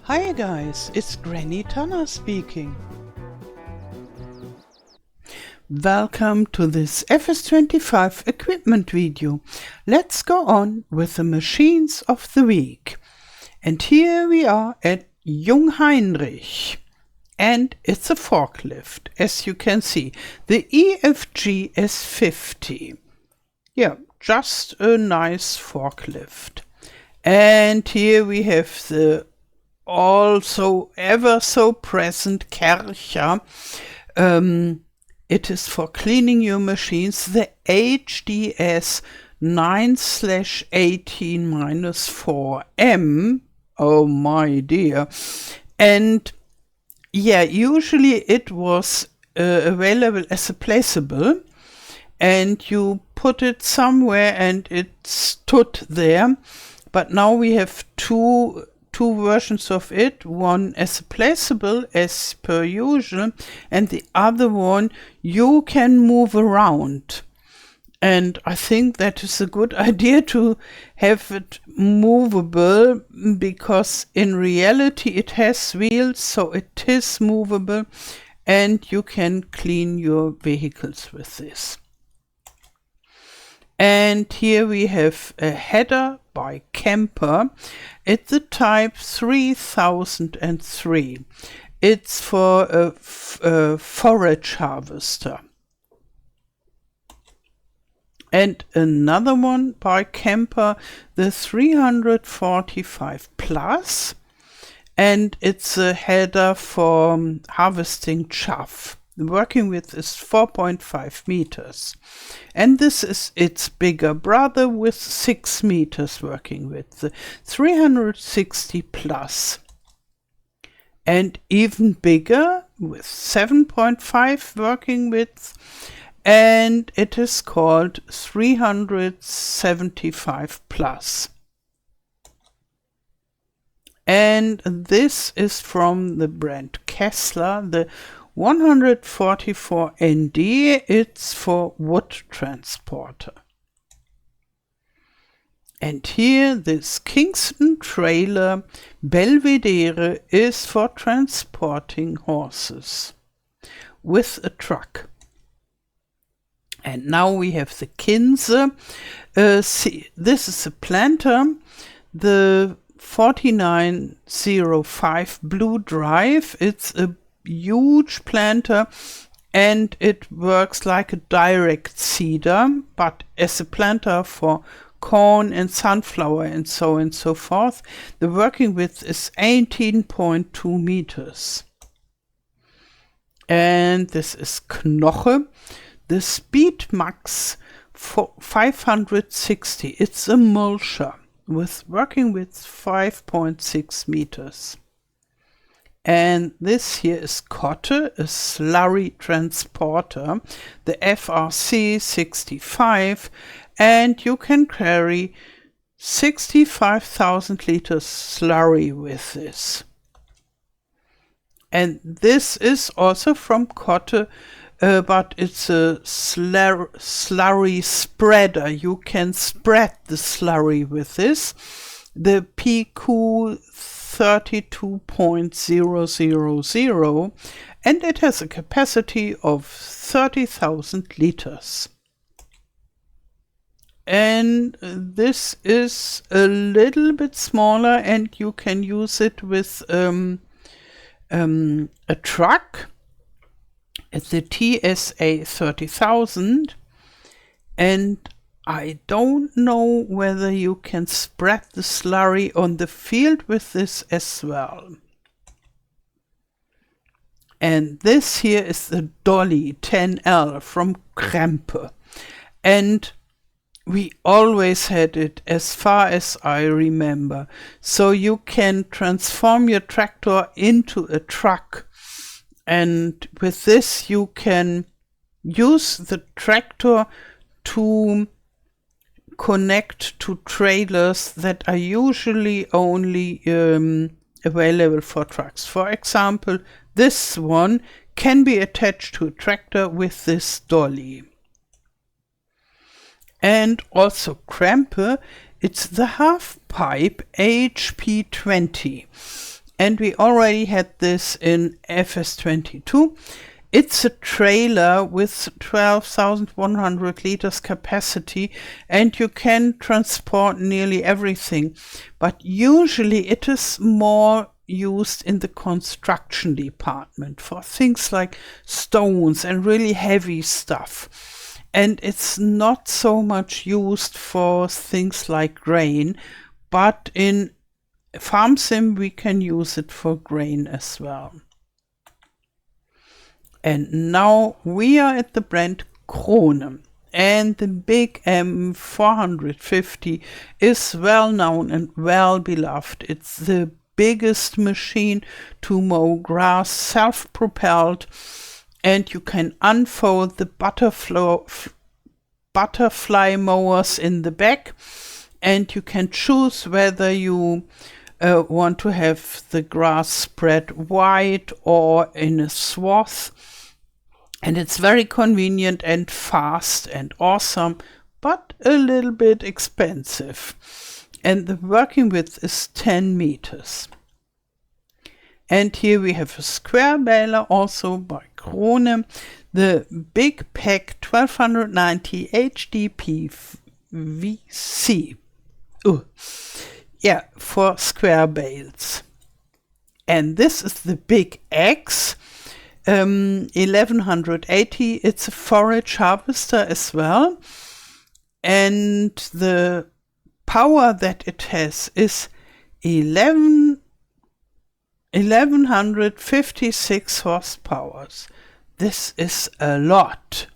Hi guys, it's Granny Tana speaking. Welcome to this FS25 equipment video. Let's go on with the machines of the week. And here we are at Jungheinrich. And it's a forklift, as you can see. The EFG S50. Yeah, just a nice forklift. And here we have the also ever so present Kercher. It is for cleaning your machines, the HDS 9/18-4M. Oh my dear. And yeah, usually it was available as a placeable, and you put it somewhere and it stood there. But now we have two versions of it, one as a placeable as per usual, and the other one you can move around. And I think that is a good idea to have it movable, because in reality it has wheels, so it is movable and you can clean your vehicles with this. And here we have a header by Kemper. It's the type 3003. It's for a forage harvester. And another one by Kemper, the 345 Plus. And it's a header for harvesting chaff. The working width is 4.5 meters. And this is its bigger brother with 6 meters working width, the 360 Plus. And even bigger with 7.5 working width, and it is called 375 Plus. And this is from the brand Kessler, the 144 ND, it's for wood transporter. And here this Kingston trailer Belvedere is for transporting horses with a truck. And now we have the Kinse. This is a planter, the 4905 Blue Drive. It's a huge planter and it works like a direct seeder, but as a planter for corn and sunflower and so on and so forth. The working width is 18.2 meters. And this is Knoche, the Speed Max 560. It's a mulcher with working width 5.6 meters. And this here is Kotte, a slurry transporter, the FRC 65, and you can carry 65,000 liters slurry with this. And this is also from Kotte, but it's a slurry spreader. You can spread the slurry with this. The PQ 32.000, and it has a capacity of 30,000 liters. And this is a little bit smaller, and you can use it with a truck. It's the TSA 30,000, and I don't know whether you can spread the slurry on the field with this as well. And this here is the Dolly 10L from Krempe. And we always had it as far as I remember. So you can transform your tractor into a truck. And with this you can use the tractor to connect to trailers that are usually only available for trucks. For example, this one can be attached to a tractor with this dolly. And also Krempe, it's the half pipe HP20. and we already had this in FS22. It's a trailer with 12,100 liters capacity, and you can transport nearly everything. But usually it is more used in the construction department for things like stones and really heavy stuff. And it's not so much used for things like grain, but in Farm Sim we can use it for grain as well. And now we are at the brand Kuhn, and the big M450 is well known and well beloved. It's the biggest machine to mow grass, self-propelled, and you can unfold the butterfly mowers in the back, and you can choose whether you want to have the grass spread wide or in a swath. And it's very convenient and fast and awesome, but a little bit expensive. And the working width is 10 meters. And here we have a square baler also by Krone, the Big Pack 1290 HDP VC. Yeah, for square bales. And this is the Big X 1180. It's a forage harvester as well, and the power that it has is 1156 horsepower. This is a lot.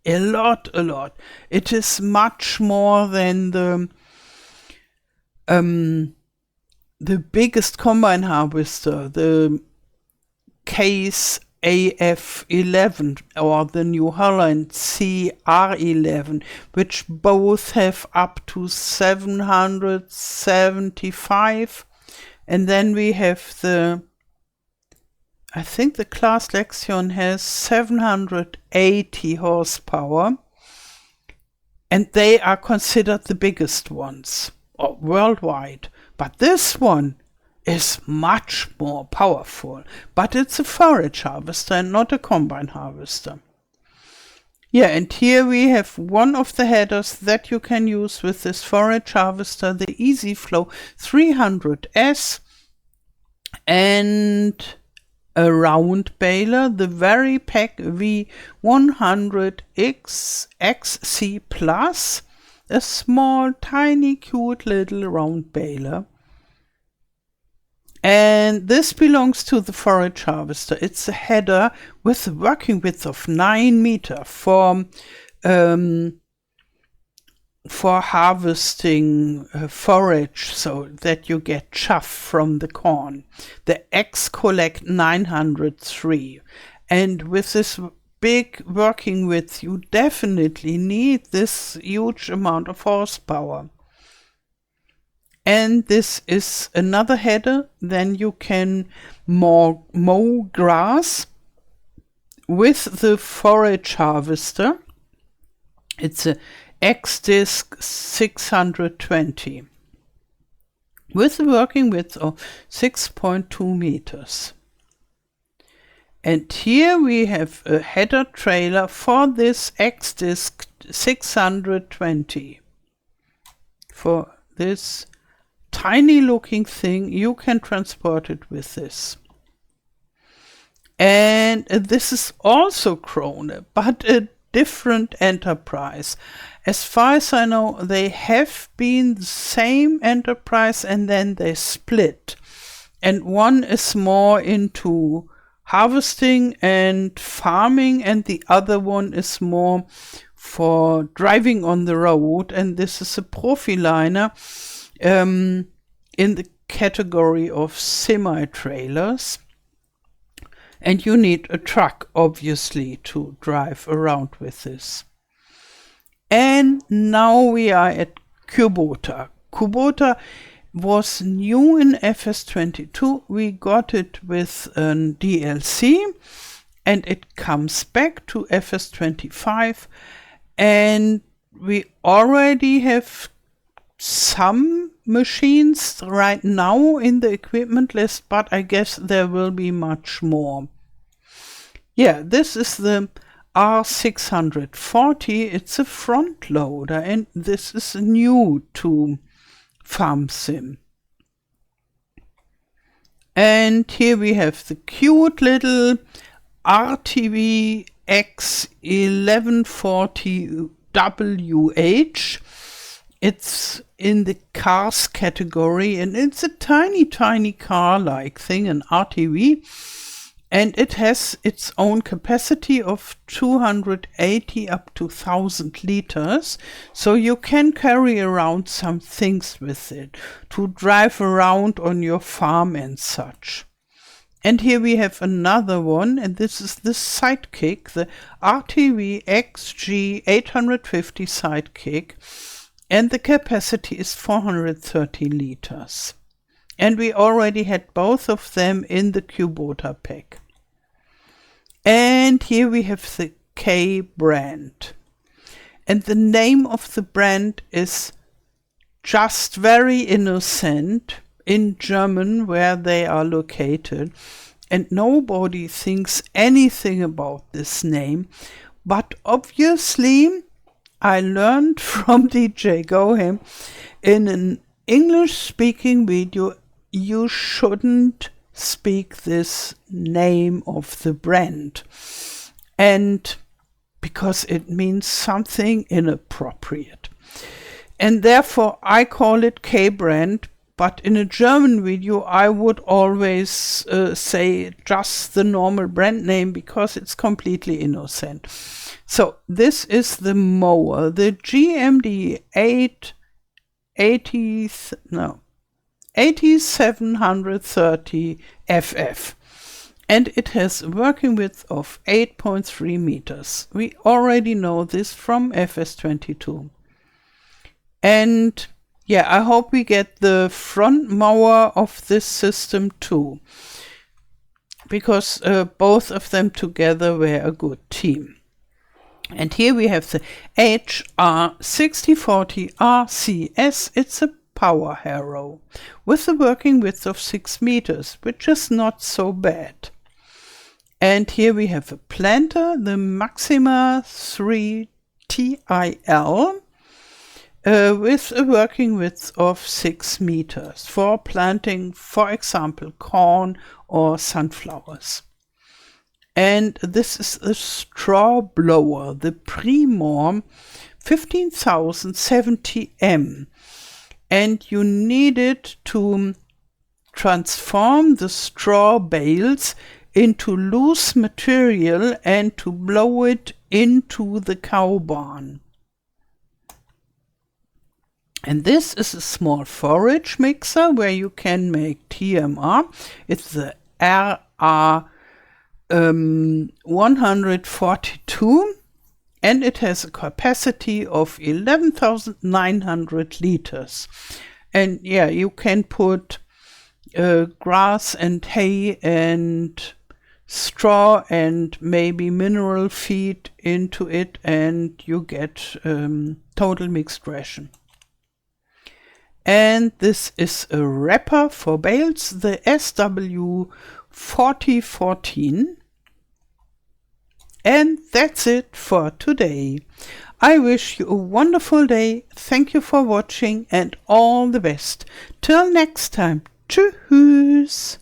It is much more than the biggest combine harvester, the Case AF11 or the New Holland CR11, which both have up to 775. And then we have I think the Class Lexion has 780 horsepower, and they are considered the biggest ones worldwide. But this one is much more powerful, but it's a forage harvester and not a combine harvester. Yeah, and here we have one of the headers that you can use with this forage harvester, the EasyFlow 300S, and a round baler, the VariPack V100X XC Plus, a small, tiny, cute little round baler. And this belongs to the forage harvester. It's a header with a working width of 9 meters for harvesting forage, so that you get chaff from the corn. The X Collect 903. And with this big working width, you definitely need this huge amount of horsepower. And this is another header. Then you can mow grass with the forage harvester. It's a X-Disc 620 with a working width of 6.2 meters. And here we have a header trailer for this X-Disc 620. For this tiny looking thing, you can transport it with this. And this is also Krone, but a different enterprise. As far as I know, they have been the same enterprise and then they split. And one is more into harvesting and farming, and the other one is more for driving on the road. And this is a Profiliner in the category of semi-trailers. And you need a truck, obviously, to drive around with this. And now we are at Kubota. Kubota was new in FS22. We got it with an DLC, and it comes back to FS25. And we already have some machines right now in the equipment list, but I guess there will be much more. Yeah, this is the R640. It's a front loader, and this is new to FarmSim. And here we have the cute little RTV X1140WH. It's in the cars category, and it's a tiny car-like thing, an RTV. And it has its own capacity of 280 up to 1000 liters. So you can carry around some things with it to drive around on your farm and such. And here we have another one, and this is the Sidekick, the RTV XG850 Sidekick. And the capacity is 430 liters. And we already had both of them in the Kubota pack. And here we have the K brand. And the name of the brand is just very innocent in German, where they are located. And nobody thinks anything about this name. But obviously, I learned from DJ Goham in an English-speaking video, you shouldn't speak this name of the brand, and because it means something inappropriate. And therefore I call it K-brand, but in a German video I would always say just the normal brand name because it's completely innocent. So this is the mower, the GMD 8730 FF, and it has a working width of 8.3 meters. We already know this from FS25. And yeah, I hope we get the front mower of this system too, because both of them together were a good team. And here we have the HR6040 RCS. It's a power harrow with a working width of 6 meters, which is not so bad. And here we have a planter, the Maxima 3 TIL, with a working width of 6 meters for planting, for example, corn or sunflowers. And this is a straw blower, the Primor 15070M. And you need it to transform the straw bales into loose material and to blow it into the cow barn. And this is a small forage mixer where you can make TMR. It's the RR 142, and it has a capacity of 11,900 liters. And yeah, you can put grass and hay and straw and maybe mineral feed into it, and you get total mixed ration. And this is a wrapper for bales, the SW4014. And that's it for today. I wish you a wonderful day. Thank you for watching and all the best. Till next time. Tschüss.